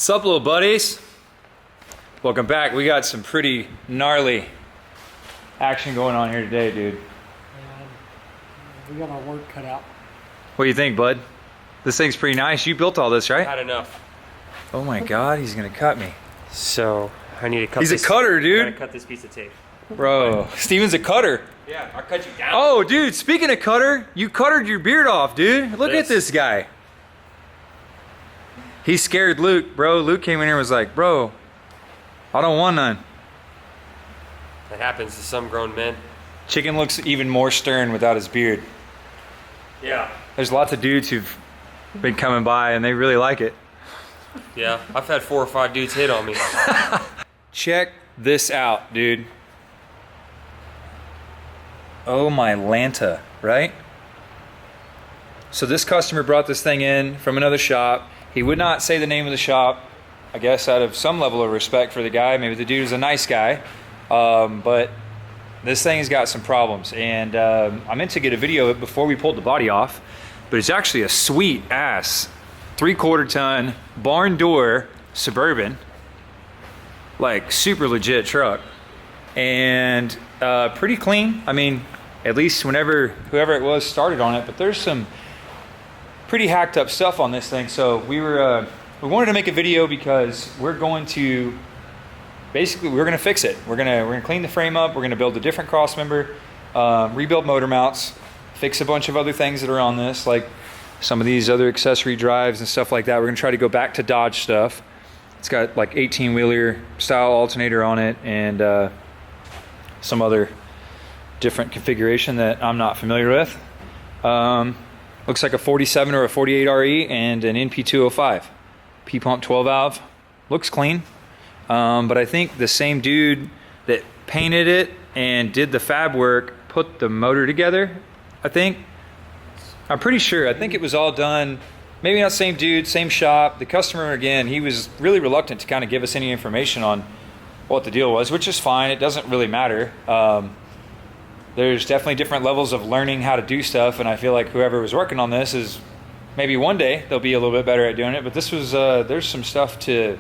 What's up, little buddies? Welcome back. We got some pretty gnarly action going on here today, dude. We got our work cut out. What do you think, bud? This thing's pretty nice. You built all this, right? Not enough. Oh my God, he's gonna cut me. So I need to cut. He's a cutter, dude. I gotta cut this piece of tape. Bro, Steven's a cutter. Yeah, I'll cut you down. Oh, dude, speaking of cutter, you cuttered your beard off, dude. Look at this guy. He scared Luke, bro. Luke came in here and was like, bro, I don't want none. That happens to some grown men. Chicken looks even more stern without his beard. Yeah. There's lots of dudes who've been coming by and they really like it. Yeah, I've had 4 or 5 dudes hit on me. Check this out, dude. Oh my Lanta, right? So this customer brought this thing in from another shop. He would not say the name of the shop, I guess out of some level of respect for the guy. Maybe the dude is a nice guy. But this thing's got some problems. And I meant to get a video of it before we pulled the body off. But it's actually a sweet ass 3/4 ton barn door Suburban. Like super legit truck. And pretty clean. I mean, at least whoever it was started on it. But there's some pretty hacked up stuff on this thing. So we wanted to make a video because we're going to fix it. We're gonna clean the frame up. We're gonna build a different cross member, rebuild motor mounts, fix a bunch of other things that are on this, like some of these other accessory drives and stuff like that. We're gonna try to go back to Dodge stuff. It's got like 18-wheeler style alternator on it and some other different configuration that I'm not familiar with. Looks like a 47 or a 48 RE and an NP205. P-pump 12 valve. Looks clean. But I think the same dude that painted it and did the fab work put the motor together, I think. I'm pretty sure. I think it was all done, maybe not same dude, same shop. The customer, again, he was really reluctant to kind of give us any information on what the deal was, which is fine. It doesn't really matter. There's definitely different levels of learning how to do stuff, and I feel like whoever was working on this is maybe one day they'll be a little bit better at doing it. But this was there's some stuff to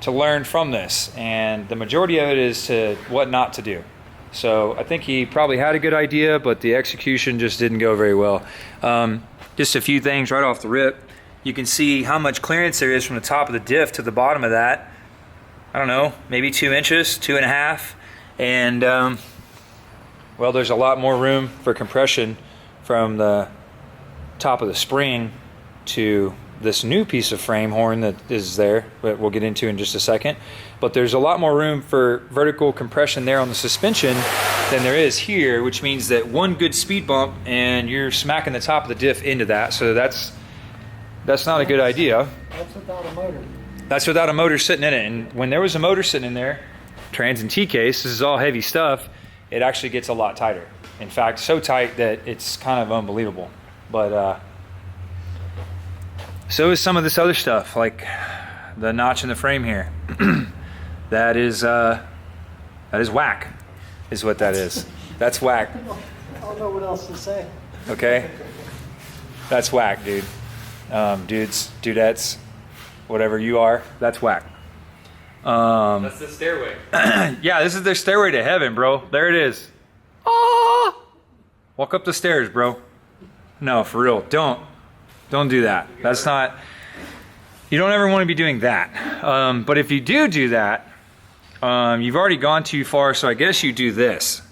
learn from this, and the majority of it is to what not to do. So I think he probably had a good idea, but the execution just didn't go very well. Just a few things right off the rip. You can see how much clearance there is from the top of the diff to the bottom of that. I don't know, maybe 2 inches, 2.5, and well, there's a lot more room for compression from the top of the spring to this new piece of frame horn that is there, that we'll get into in just a second. But there's a lot more room for vertical compression there on the suspension than there is here, which means that one good speed bump and you're smacking the top of the diff into that. So that's not a good idea. That's without a motor. That's without a motor sitting in it. And when there was a motor sitting in there, trans and T-case, this is all heavy stuff, it actually gets a lot tighter. In fact, so tight that it's kind of unbelievable. But so is some of this other stuff, like the notch in the frame here. that is whack, is what that is. That's whack. I don't know what else to say. Okay? That's whack, dude. Dudes, dudettes, whatever you are, that's whack. That's the stairway. Yeah, this is their stairway to heaven, bro. There it is. Ah! Walk up the stairs, bro. No, for real. Don't do that. That's not. You don't ever want to be doing that. But if you do that, you've already gone too far. So I guess you do this,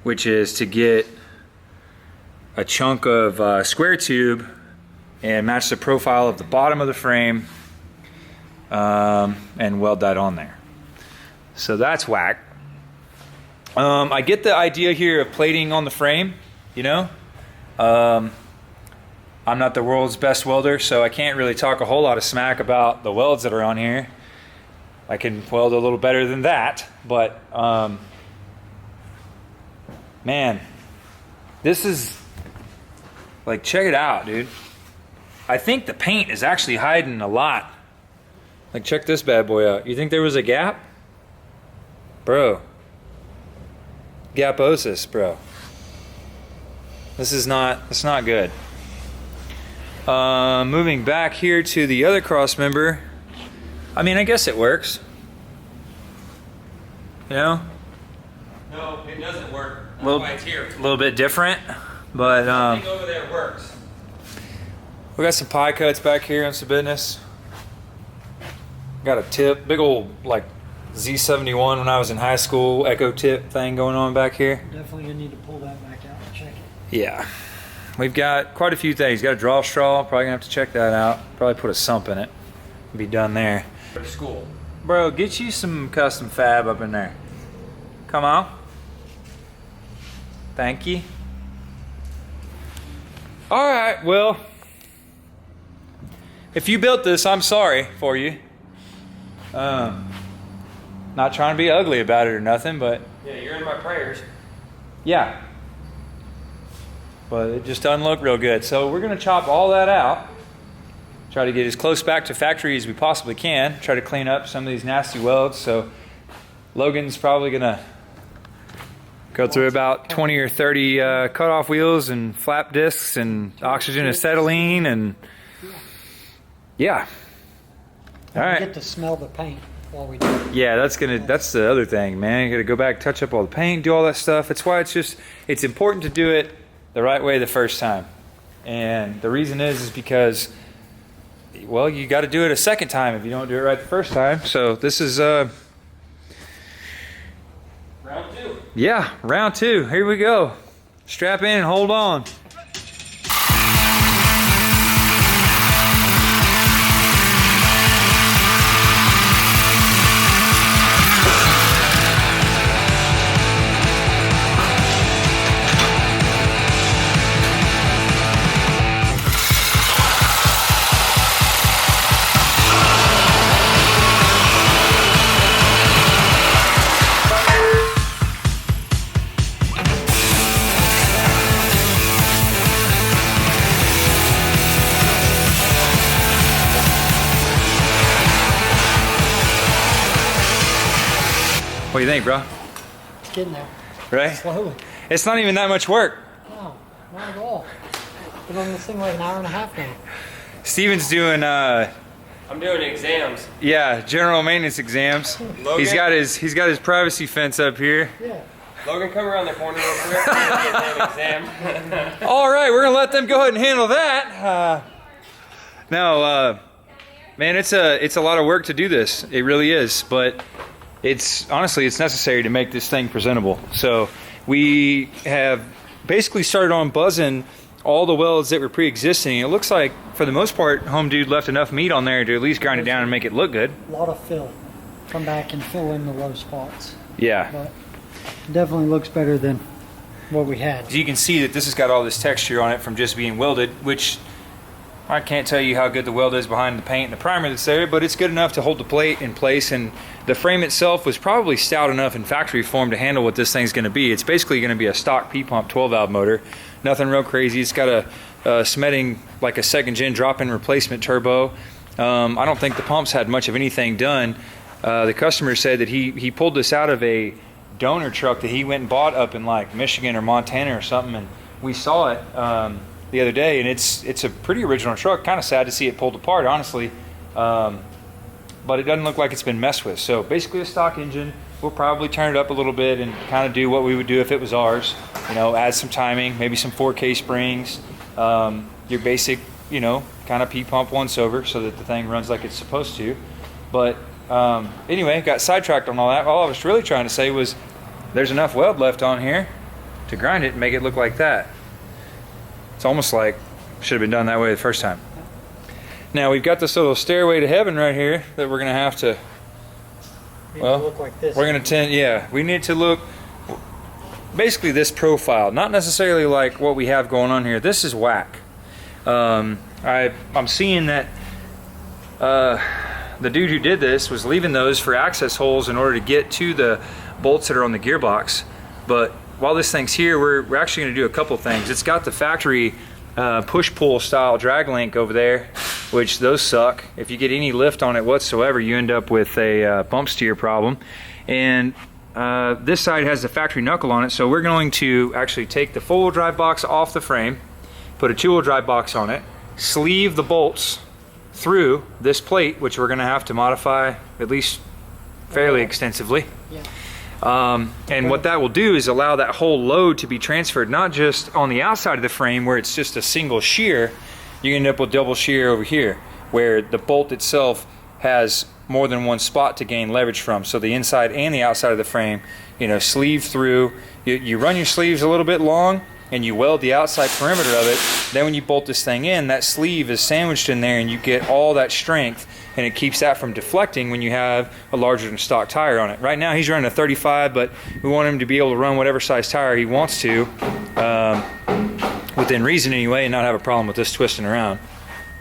which is to get a chunk of square tube and match the profile of the bottom of the frame. And weld that on there. So that's whack. I get the idea here of plating on the frame, you know. I'm not the world's best welder, so I can't really talk a whole lot of smack about the welds that are on here. I can weld a little better than that, but man, this is like, check it out, dude. I think the paint is actually hiding a lot. Like, check this bad boy out. You think there was a gap? Bro. Gaposis, bro. It's not good. Moving back here to the other cross member, I mean, I guess it works. You know? No, it doesn't work. That's Little- why it's here. A little bit different, but I think over there works. we got some pie cuts back here on some business. Got a tip, big old like Z71 when I was in high school, echo tip thing going on back here. Definitely gonna need to pull that back out and check it. Yeah. We've got quite a few things. Got a draw straw, probably gonna have to check that out. Probably put a sump in it. Be done there. Go to school. Bro, get you some custom fab up in there. Come on. Thank you. All right, well, if you built this, I'm sorry for you. Not trying to be ugly about it or nothing, but Yeah, you're in my prayers. yeah. But it just doesn't look real good. So we're gonna chop all that out. Try to get as close back to factory as we possibly can. Try to clean up some of these nasty welds. So Logan's probably gonna go through about 20 or 30 cutoff wheels and flap discs and oxygen acetylene and yeah. All We right. get to smell the paint while we do it. Yeah, that's the other thing, man. You gotta go back, touch up all the paint, do all that stuff. That's why it's important to do it the right way the first time. And the reason is because, well, you got to do it a second time if you don't do it right the first time. So this is Round 2. yeah, round 2. Here we go. Strap in and hold on. What do you think, bro? It's getting there. Right? Slowly. It's not even that much work. No, not at all. Been on this thing like an hour and a half now. Steven's doing I'm doing exams. yeah, general maintenance exams. Logan? He's got his privacy fence up here. Yeah. Logan, come around the corner real quick. Get an exam. All right, we're gonna let them go ahead and handle that. No, man, it's a lot of work to do this. It really is, but it's honestly it's necessary to make this thing presentable. So we have basically started on buzzing all the welds that were pre-existing. It looks like for the most part, Home Dude left enough meat on there to at least grind it down and make it look good. A lot of fill. Come back and fill in the low spots. Yeah. But it definitely looks better than what we had. You can see that this has got all this texture on it from just being welded, which I can't tell you how good the weld is behind the paint and the primer that's there, but it's good enough to hold the plate in place, and the frame itself was probably stout enough in factory form to handle what this thing's going to be. It's basically going to be a stock P-pump 12-valve motor. Nothing real crazy. It's got a Smedding, like a second-gen drop-in replacement turbo. I don't think the pumps had much of anything done. The customer said that he pulled this out of a donor truck that he went and bought up in like Michigan or Montana or something, and we saw it the other day, and it's a pretty original truck. Kind of sad to see it pulled apart, honestly, but it doesn't look like it's been messed with. So basically a stock engine. We'll probably turn it up a little bit and kind of do what we would do if it was ours. You know, add some timing, maybe some 4K springs, your basic, you know, kind of P-pump once over so that the thing runs like it's supposed to. But anyway, got sidetracked on all that. All I was really trying to say was there's enough weld left on here to grind it and make it look like that. It's almost like should have been done that way the first time. Now we've got this little stairway to heaven right here that we're gonna have to, well, look like this. we're gonna yeah, we need to look basically this profile, not necessarily like what we have going on here. This is whack. I'm seeing that the dude who did this was leaving those for access holes in order to get to the bolts that are on the gearbox. But while this thing's here, we're actually going to do a couple things. It's got the factory push-pull style drag link over there, which those suck. If you get any lift on it whatsoever, you end up with a bump steer problem. And this side has the factory knuckle on it, so we're going to actually take the four-wheel drive box off the frame, put a two-wheel drive box on it, sleeve the bolts through this plate, which we're gonna have to modify at least fairly extensively. Yeah. And what that will do is allow that whole load to be transferred, not just on the outside of the frame where it's just a single shear. You end up with double shear over here, where the bolt itself has more than one spot to gain leverage from. So the inside and the outside of the frame, you know, sleeve through. You run your sleeves a little bit long and you weld the outside perimeter of it. Then when you bolt this thing in, that sleeve is sandwiched in there and you get all that strength, and it keeps that from deflecting when you have a larger than stock tire on it. Right now he's running a 35, but we want him to be able to run whatever size tire he wants to, within reason anyway, and not have a problem with this twisting around.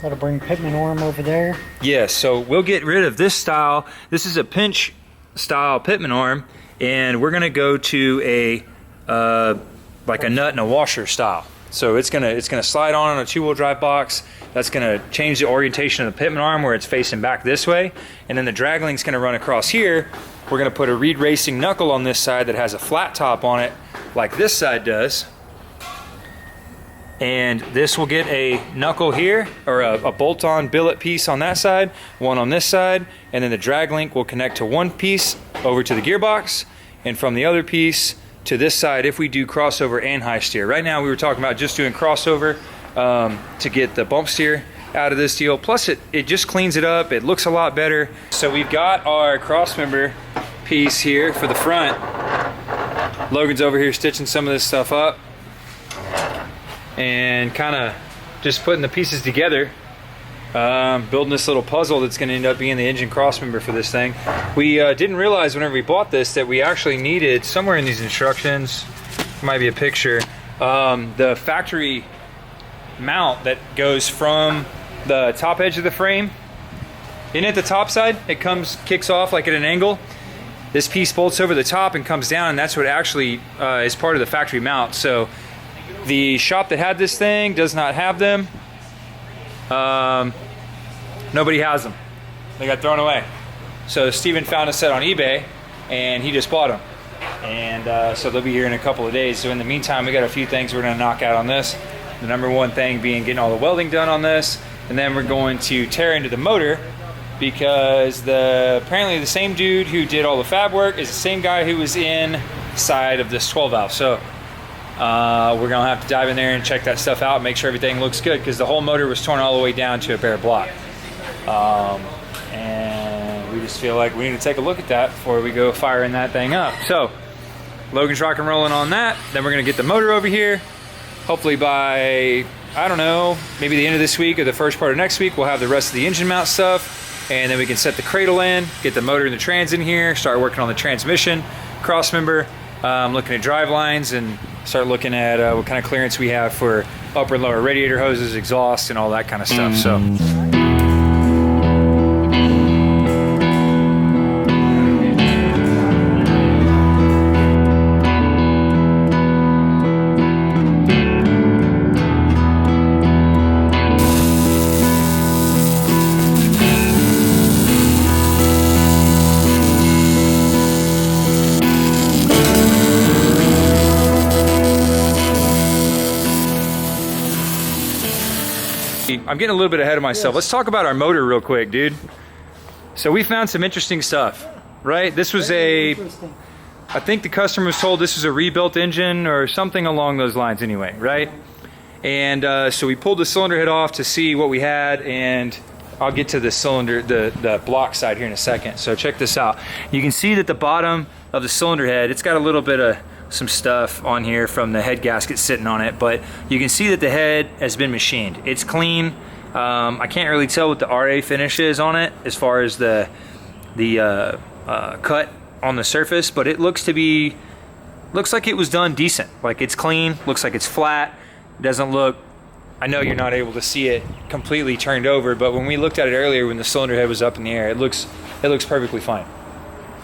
That'll bring pitman arm over there. Yes, so we'll get rid of this style. This is a pinch style pitman arm, and we're gonna go to a like a nut and a washer style. So it's gonna slide on a 2-wheel drive box. That's gonna change the orientation of the pitman arm where it's facing back this way, and then the drag link's gonna run across here. We're gonna put a Reed Racing knuckle on this side that has a flat top on it, like this side does. And this will get a knuckle here, or a bolt-on billet piece on that side, one on this side, and then the drag link will connect to one piece over to the gearbox, and from the other piece to this side if we do crossover and high steer. Right now we were talking about just doing crossover to get the bump steer out of this deal. Plus it just cleans it up, it looks a lot better. So we've got our crossmember piece here for the front. Logan's over here stitching some of this stuff up and kind of just putting the pieces together, building this little puzzle that's going to end up being the engine crossmember for this thing. We didn't realize whenever we bought this that we actually needed, somewhere in these instructions, might be a picture, the factory mount that goes from the top edge of the frame. Isn't it the top side? It kicks off like at an angle. This piece bolts over the top and comes down, and that's what actually is part of the factory mount. So the shop that had this thing does not have them. Nobody has them. They got thrown away. So Steven found a set on eBay and he just bought them. And so they'll be here in a couple of days. So in the meantime, we got a few things we're gonna knock out on this. The number one thing being getting all the welding done on this. And then we're going to tear into the motor, because apparently the same dude who did all the fab work is the same guy who was inside of this 12 valve. So we're gonna have to dive in there and check that stuff out, make sure everything looks good, because the whole motor was torn all the way down to a bare block. And we just feel like we need to take a look at that before we go firing that thing up. So Logan's rock and rolling on that. Then we're gonna get the motor over here. Hopefully by, I don't know, maybe the end of this week or the first part of next week, we'll have the rest of the engine mount stuff, and then we can set the cradle in, get the motor and the trans in here, start working on the transmission crossmember, looking at drive lines, and start looking at what kind of clearance we have for upper and lower radiator hoses, exhaust, and all that kind of stuff. So. I'm getting a little bit ahead of myself. Let's talk about our motor real quick, dude. So we found some interesting stuff, right? This was I think the customer was told this was a rebuilt engine or something along those lines anyway, right? And so we pulled the cylinder head off to see what we had, and I'll get to the cylinder, the block side here in a second. So check this out. You can see that the bottom of the cylinder head, it's got a little bit of some stuff on here from the head gasket sitting on it, but you can see that the head has been machined. It's clean. I can't really tell what the RA finish is on it as far as the cut on the surface, but it looks like it was done decent. Like, it's clean, looks like it's flat. It doesn't look, I know you're not able to see it completely turned over, but when we looked at it earlier when the cylinder head was up in the air, it looks perfectly fine.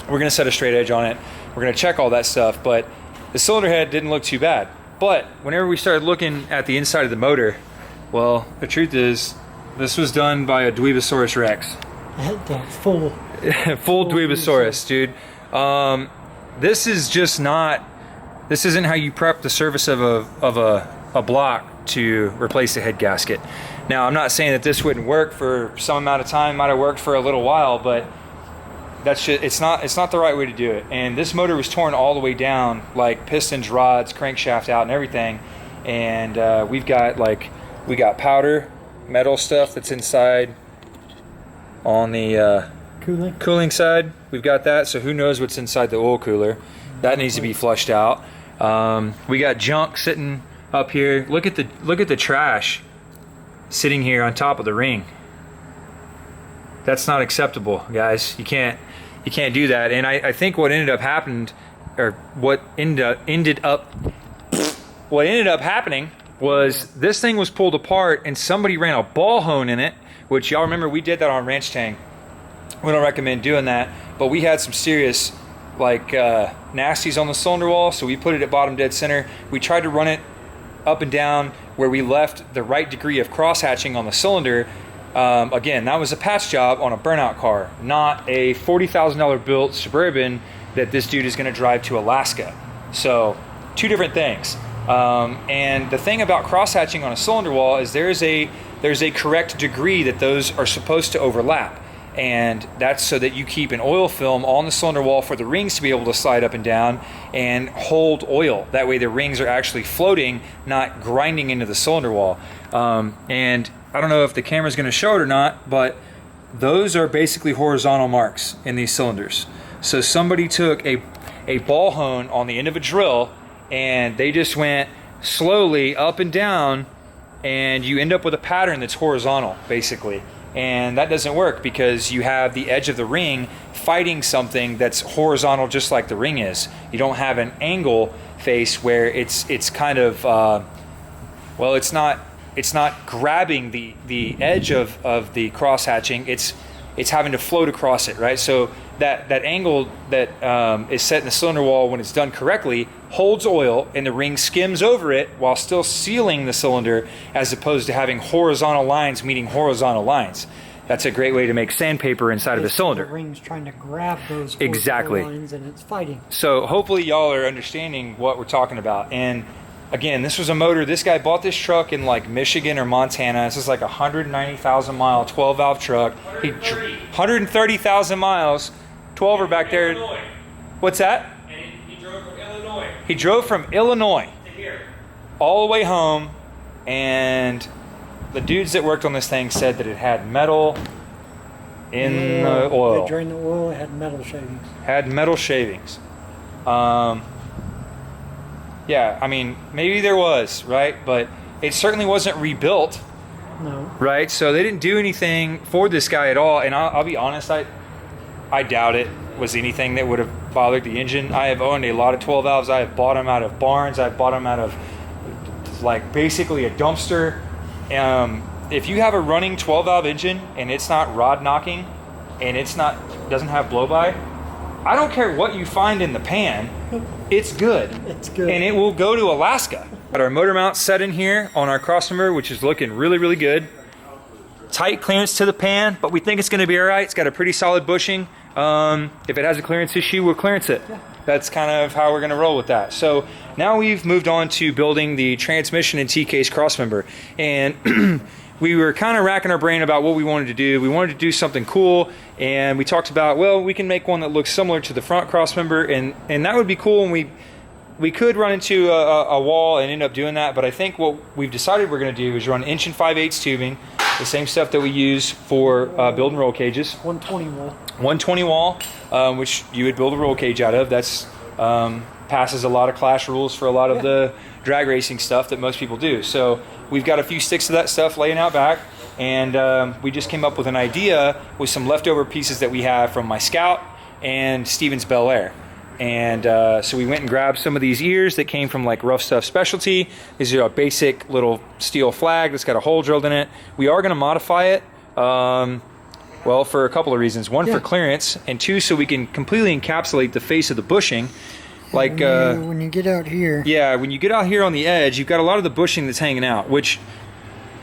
We're gonna set a straight edge on it. We're gonna check all that stuff, but the cylinder head didn't look too bad. But whenever we started looking at the inside of the motor, well, the truth is, this was done by a Dweebosaurus Rex. Full Dweebosaurus, dude. This is just not, this isn't how you prep the surface of a block to replace the head gasket. Now, I'm not saying that this wouldn't work for some amount of time. Might have worked for a little while, but that's just, it's not the right way to do it. And this motor was torn all the way down, like pistons, rods, crankshaft out, and everything. And we got powder, metal stuff that's inside on the cooling side. We've got that, so who knows what's inside the oil cooler. That needs to be flushed out. We got junk sitting up here. Look at the trash sitting here on top of the ring. That's not acceptable, guys. You can't do that. And I think what ended up happening was this thing was pulled apart and somebody ran a ball hone in it, which y'all remember we did that on Ranch Tang. We don't recommend doing that, but we had some serious nasties on the cylinder wall, so we put it at bottom dead center. We tried to run it up and down where we left the right degree of cross hatching on the cylinder. Again, that was a patch job on a burnout car, not a $40,000 built Suburban that this dude is going to drive to Alaska. So, two different things. And the thing about cross hatching on a cylinder wall is there's a correct degree that those are supposed to overlap. And that's so that you keep an oil film on the cylinder wall for the rings to be able to slide up and down and hold oil. That way the rings are actually floating, not grinding into the cylinder wall. And I don't know if the camera's going to show it or not, but those are basically horizontal marks in these cylinders. So somebody took a ball hone on the end of a drill and they just went slowly up and down, and you end up with a pattern that's horizontal, basically. And that doesn't work because you have the edge of the ring fighting something that's horizontal just like the ring is. You don't have an angle face where it's kind of, well, it's not grabbing the edge of the cross hatching. It's having to float across it, right? So that angle that is set in the cylinder wall when it's done correctly holds oil, and the ring skims over it while still sealing the cylinder, as opposed to having horizontal lines meeting horizontal lines. That's a great way to make sandpaper inside of a cylinder. The ring's trying to grab those exactly lines, and it's fighting. So hopefully y'all are understanding what we're talking about. And again, this was a motor. This guy bought this truck in like Michigan or Montana. This is like a 190,000 mile 12 valve truck. 130,000 miles. 12 are back there. Illinois. What's that? And he drove from Illinois He drove from Illinois to here. all the way home, and the dudes that worked on this thing said that it had metal in the oil. They drained the oil, it had metal shavings. Had metal shavings. Yeah, I mean, maybe there was, right? But it certainly wasn't rebuilt. No. Right? So they didn't do anything for this guy at all. And I'll be honest, I doubt it was anything that would have bothered the engine. I have owned a lot of 12 valves. I have bought them out of barns. I've bought them out of like basically a dumpster. If you have a running 12 valve engine and it's not rod knocking and doesn't have blow by, I don't care what you find in the pan, it's good. It's good. And it will go to Alaska. Got our motor mount set in here on our crossmember, which is looking really, really good. Tight clearance to the pan, but we think it's going to be all right. It's got a pretty solid bushing. If it has a clearance issue, we'll clearance it. Yeah. That's kind of how we're going to roll with that. So now we've moved on to building the transmission and T-case crossmember. And we were kind of racking our brain about what we wanted to do. We wanted to do something cool, and we talked about, well, we can make one that looks similar to the front crossmember, and that would be cool. And we could run into a wall and end up doing that, but I think what we've decided we're going to do is run 1 5/8" tubing, the same stuff that we use for building roll cages. 120 wall. 120 wall, which you would build a roll cage out of. That's passes a lot of class rules for a lot of the drag racing stuff that most people do. So we've got a few sticks of that stuff laying out back, and we just came up with an idea with some leftover pieces that we have from my Scout and Stevens Bel Air. And so we went and grabbed some of these ears that came from like Rough Stuff Specialty. These are a basic little steel flag that's got a hole drilled in it. We are going to modify it, well, for a couple of reasons. One, for clearance, and two, so we can completely encapsulate the face of the bushing. Like when you get out here. Yeah, when you get out here on the edge, you've got a lot of the bushing that's hanging out, which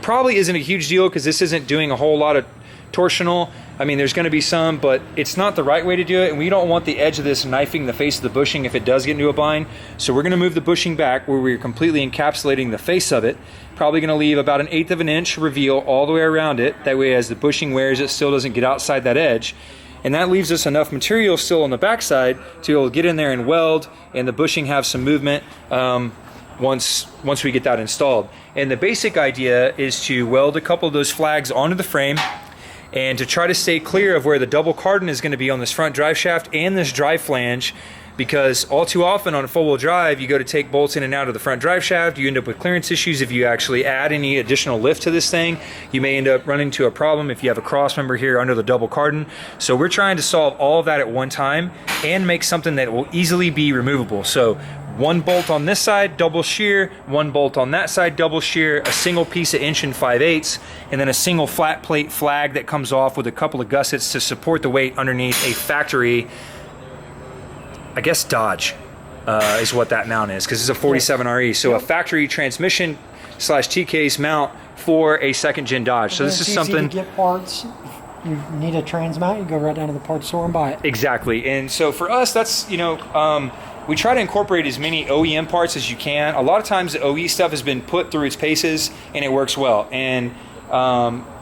probably isn't a huge deal because this isn't doing a whole lot of torsional. I mean, there's going to be some, but it's not the right way to do it, and we don't want the edge of this knifing the face of the bushing if it does get into a bind. So we're going to move the bushing back where we're completely encapsulating the face of it. Probably going to leave about 1/8 of an inch reveal all the way around it. That way, as the bushing wears, it still doesn't get outside that edge. And that leaves us enough material still on the backside to be able to get in there and weld, and the bushing have some movement once we get that installed. And the basic idea is to weld a couple of those flags onto the frame, and to try to stay clear of where the double cardan is going to be on this front drive shaft and this drive flange, because all too often on a four-wheel drive, you go to take bolts in and out of the front drive shaft, you end up with clearance issues. If you actually add any additional lift to this thing, you may end up running into a problem if you have a cross member here under the double cardan. So we're trying to solve all of that at one time and make something that will easily be removable. So one bolt on this side, double shear, one bolt on that side, double shear, a single piece of 1 5/8, and then a single flat plate flag that comes off with a couple of gussets to support the weight underneath a factory, I guess Dodge is what that mount is, because it's a 47 RE. So a factory transmission / T-case mount for a second gen Dodge. So this is something. To get parts. You need a trans mount, you go right down to the parts store and buy it. Exactly. And so for us, that's, we try to incorporate as many OEM parts as you can. A lot of times the OE stuff has been put through its paces and it works well. And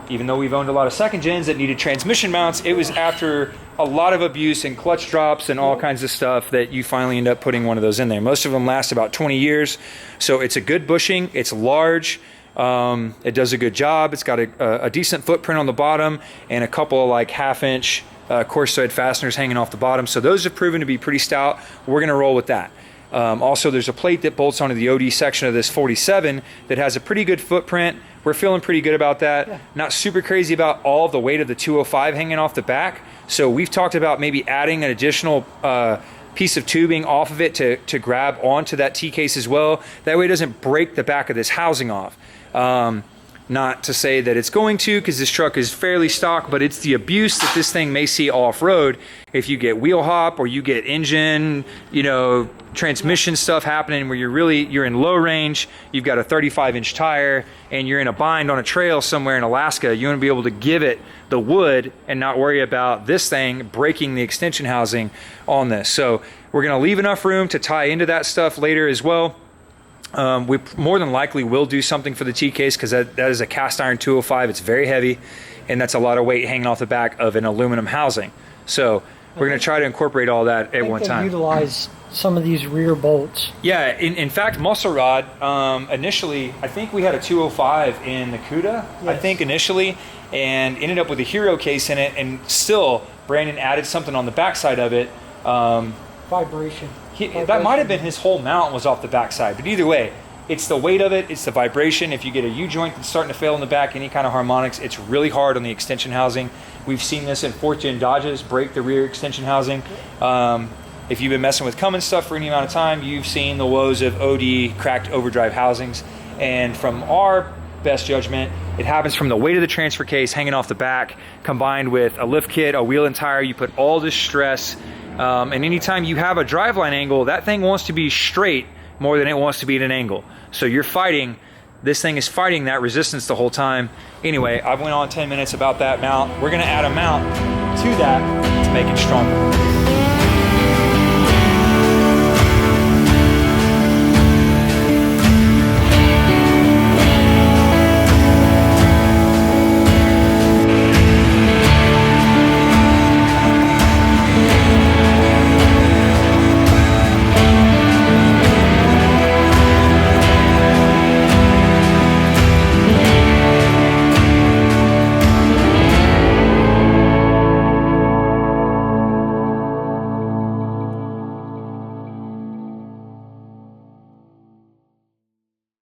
even though we've owned a lot of second gens that needed transmission mounts, it was after a lot of abuse and clutch drops and all kinds of stuff that you finally end up putting one of those in there. Most of them last about 20 years. So it's a good bushing, it's large, it does a good job. It's got a decent footprint on the bottom and a couple of like 1/2 inch coarse thread fasteners hanging off the bottom. So those have proven to be pretty stout. We're going to roll with that. Also, there's a plate that bolts onto the OD section of this 47 that has a pretty good footprint. We're feeling pretty good about that. Yeah. Not super crazy about all the weight of the 205 hanging off the back. So we've talked about maybe adding an additional piece of tubing off of it to grab onto that T-case as well. That way it doesn't break the back of this housing off. Not to say that it's going to, because this truck is fairly stock, but it's the abuse that this thing may see off-road. If you get wheel hop or you get engine, transmission stuff happening where you're in low range, you've got a 35-inch tire, and you're in a bind on a trail somewhere in Alaska, you want to be able to give it the wood and not worry about this thing breaking the extension housing on this. So we're going to leave enough room to tie into that stuff later as well. We more than likely will do something for the T-case, because that is a cast iron 205. It's very heavy, and that's a lot of weight hanging off the back of an aluminum housing. So we're going to try to incorporate all that at one time. Utilize some of these rear bolts. Yeah, in fact, Muscle Rod, initially, I think we had a 205 in the CUDA, yes. I think initially, and ended up with a Hero case in it, and still, Brandon added something on the backside of it. Vibration. That might have been his whole mount was off the backside, but either way, it's the weight of it, it's the vibration. If you get a U-joint that's starting to fail in the back, any kind of harmonics, it's really hard on the extension housing. We've seen this in 4th gen Dodges break the rear extension housing. If you've been messing with Cummins stuff for any amount of time, you've seen the woes of OD cracked overdrive housings. And from our best judgment, it happens from the weight of the transfer case hanging off the back, combined with a lift kit, a wheel and tire. You put all this stress, and anytime you have a driveline angle, that thing wants to be straight more than it wants to be at an angle. So you're fighting, this thing is fighting that resistance the whole time. Anyway, I went on 10 minutes about that mount. We're gonna add a mount to that to make it stronger.